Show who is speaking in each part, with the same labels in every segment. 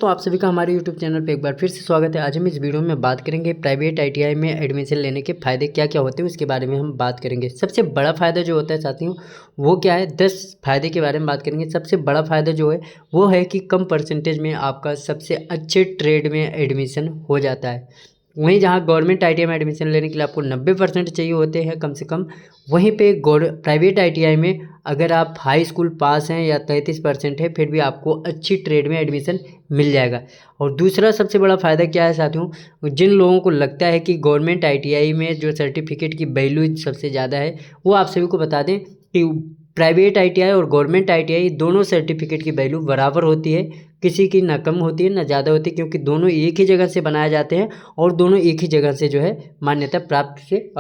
Speaker 1: दोस्तों, आप सभी का हमारे YouTube चैनल पे एक बार फिर से स्वागत है। आज हम इस वीडियो में बात करेंगे प्राइवेट ITI में एडमिशन लेने के फ़ायदे क्या क्या होते हैं, उसके बारे में हम बात करेंगे। सबसे बड़ा फ़ायदा जो होता है साथियों, वो क्या है, 10 फ़ायदे के बारे में बात करेंगे। सबसे बड़ा फ़ायदा जो है वो है कि कम परसेंटेज में आपका सबसे अच्छे ट्रेड में एडमिशन हो जाता है। वहीं जहाँ गवर्नमेंट ITI में एडमिशन लेने के लिए आपको 90% चाहिए होते हैं कम से कम, वहीं पे प्राइवेट ITI में अगर आप हाई स्कूल पास हैं या 33% है, फिर भी आपको अच्छी ट्रेड में एडमिशन मिल जाएगा। और दूसरा सबसे बड़ा फ़ायदा क्या है साथियों, जिन लोगों को लगता है कि गवर्नमेंट ITI में जो सर्टिफिकेट की वैल्यू सबसे ज़्यादा है, वो आप सभी को बता दें कि प्राइवेट ITI और गवर्नमेंट ITI दोनों सर्टिफिकेट की वैल्यू बराबर होती है। किसी की ना कम होती है ना ज़्यादा होती है, क्योंकि दोनों एक ही जगह से बनाए जाते हैं और दोनों एक ही जगह से जो है मान्यता प्राप्त से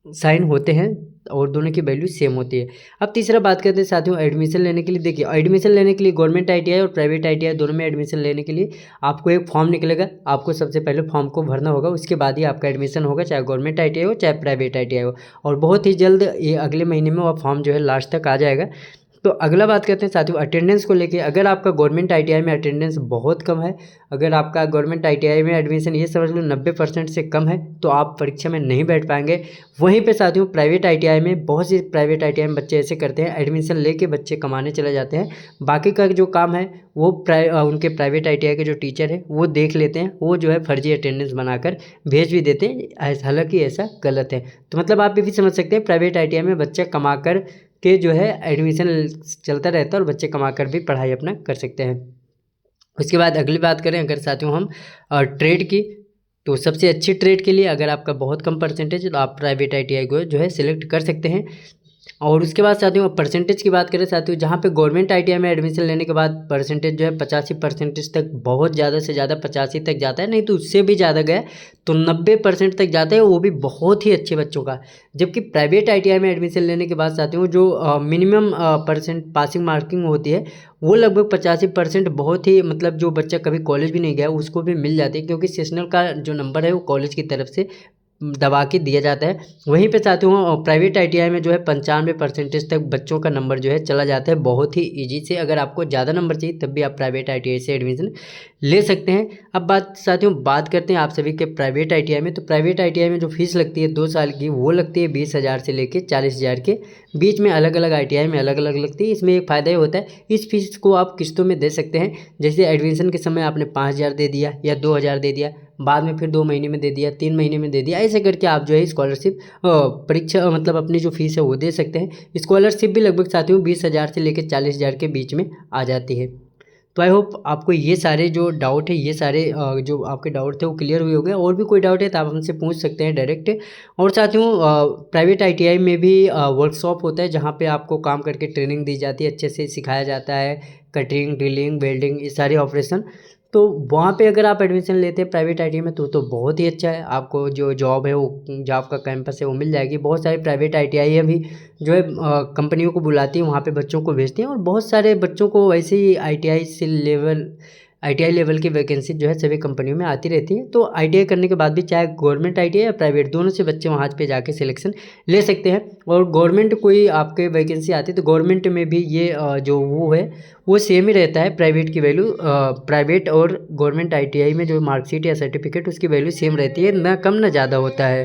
Speaker 1: साइन होते हैं और दोनों की वैल्यू सेम होती है। अब तीसरा बात करते हैं साथियों एडमिशन लेने के लिए। देखिए, एडमिशन लेने के लिए गवर्नमेंट ITI और प्राइवेट ITI दोनों में एडमिशन लेने के लिए आपको एक फॉर्म निकलेगा। आपको सबसे पहले फॉर्म को भरना होगा, उसके बाद ही आपका एडमिशन होगा, चाहे गवर्नमेंट ITI हो चाहे प्राइवेट ITI हो। और बहुत ही जल्द ये अगले महीने में वो फॉर्म जो है लास्ट तक आ जाएगा। तो अगला बात करते हैं साथियों अटेंडेंस को लेके। अगर आपका गवर्नमेंट ITI में अटेंडेंस बहुत कम है, अगर आपका गवर्नमेंट ITI में एडमिशन ये समझ लो 90% से कम है, तो आप परीक्षा में नहीं बैठ पाएंगे। वहीं पे साथियों प्राइवेट ITI में बहुत सी प्राइवेट ITI में बच्चे ऐसे करते हैं, एडमिशन लेके बच्चे कमाने चले जाते हैं। बाकी का जो काम है वो उनके प्राइवेट ITI के जो टीचर है वो देख लेते हैं, वो जो है फर्जी अटेंडेंस बनाकर भेज भी देते हैं। हालांकि ऐसा गलत है। तो मतलब आप ये भी समझ सकते हैं प्राइवेट ITI में बच्चे कमा कर के जो है एडमिशन चलता रहता है और बच्चे कमा कर भी पढ़ाई अपना कर सकते हैं। उसके बाद अगली बात करें अगर साथियों हम ट्रेड की, तो सबसे अच्छी ट्रेड के लिए अगर आपका बहुत कम परसेंटेज है तो आप प्राइवेट ITI को जो है सिलेक्ट कर सकते हैं। और उसके बाद साथियों परसेंटेज की बात करें साथियों, जहाँ पे गवर्नमेंट ITI में एडमिशन लेने के बाद परसेंटेज जो है 85% तक, बहुत ज़्यादा से ज़्यादा 85 तक जाता है, नहीं तो उससे भी ज़्यादा गया तो 90% तक जाता है, वो भी बहुत ही अच्छे बच्चों का। जबकि प्राइवेट ITI में एडमिशन लेने के बाद साथियों जो मिनिमम परसेंट पासिंग मार्किंग होती है वो लगभग 85%, बहुत ही मतलब जो बच्चा कभी कॉलेज भी नहीं गया उसको भी मिल जाती है, क्योंकि सेशनल का जो नंबर है वो कॉलेज की तरफ से दबा के दिया जाता है। वहीं पे साथियों प्राइवेट ITI में जो है 95% तक बच्चों का नंबर जो है चला जाता है बहुत ही ईजी से। अगर आपको ज़्यादा नंबर चाहिए तब भी आप प्राइवेट ITI से एडमिशन ले सकते हैं। अब बात करते हैं आप सभी के प्राइवेट ITI में। तो प्राइवेट ITI में जो फीस लगती है 2 साल की, वो लगती है 20,000 से लेकर 40,000 के बीच में। अलग अलग ITI में अलग अलग लगती है। इसमें एक फ़ायदा ये होता है, इस फीस को आप किस्तों में दे सकते हैं। जैसे एडमिशन के समय आपने 5,000 दे दिया या 2,000 दे दिया, बाद में फिर 2 महीने में दे दिया, 3 महीने में दे दिया, ऐसे करके आप जो है स्कॉलरशिप परीक्षा मतलब अपनी जो फीस है वो दे सकते हैं। स्कॉलरशिप भी लगभग साथियों 20,000 से लेकर 40,000 के बीच में आ जाती है। तो आई होप आपको ये सारे जो डाउट है, ये सारे जो आपके डाउट थे वो क्लियर हुए होंगे। और भी कोई डाउट है तो आप हमसे पूछ सकते हैं डायरेक्ट। और साथियों प्राइवेट ITI में भी वर्कशॉप होता है, जहाँ पे आपको काम करके ट्रेनिंग दी जाती है, अच्छे से सिखाया जाता है, कटिंग, ड्रिलिंग, वेल्डिंग, ये सारे ऑपरेशन। तो वहाँ पे अगर आप एडमिशन लेते हैं प्राइवेट ITI में तो बहुत ही अच्छा है। आपको जो जॉब है वो जॉब का कैंपस है वो मिल जाएगी। बहुत सारे प्राइवेट ITI अभी जो है कंपनियों को बुलाती है, वहाँ पे बच्चों को भेजती हैं, और बहुत सारे बच्चों को वैसे ही ITI लेवल की वैकेंसी जो है सभी कंपनियों में आती रहती है। तो ITI करने के बाद भी चाहे गवर्नमेंट ITI या प्राइवेट, दोनों से बच्चे वहाँ पे जाके सिलेक्शन ले सकते हैं। और गवर्नमेंट कोई आपके वैकेंसी आती है तो गवर्नमेंट में भी ये जो वो है वो सेम ही रहता है। प्राइवेट की वैल्यू प्राइवेट और गवर्नमेंट ITI में जो मार्कशीट या सर्टिफिकेट उसकी वैल्यू सेम रहती है, ना कम ना ज़्यादा होता है।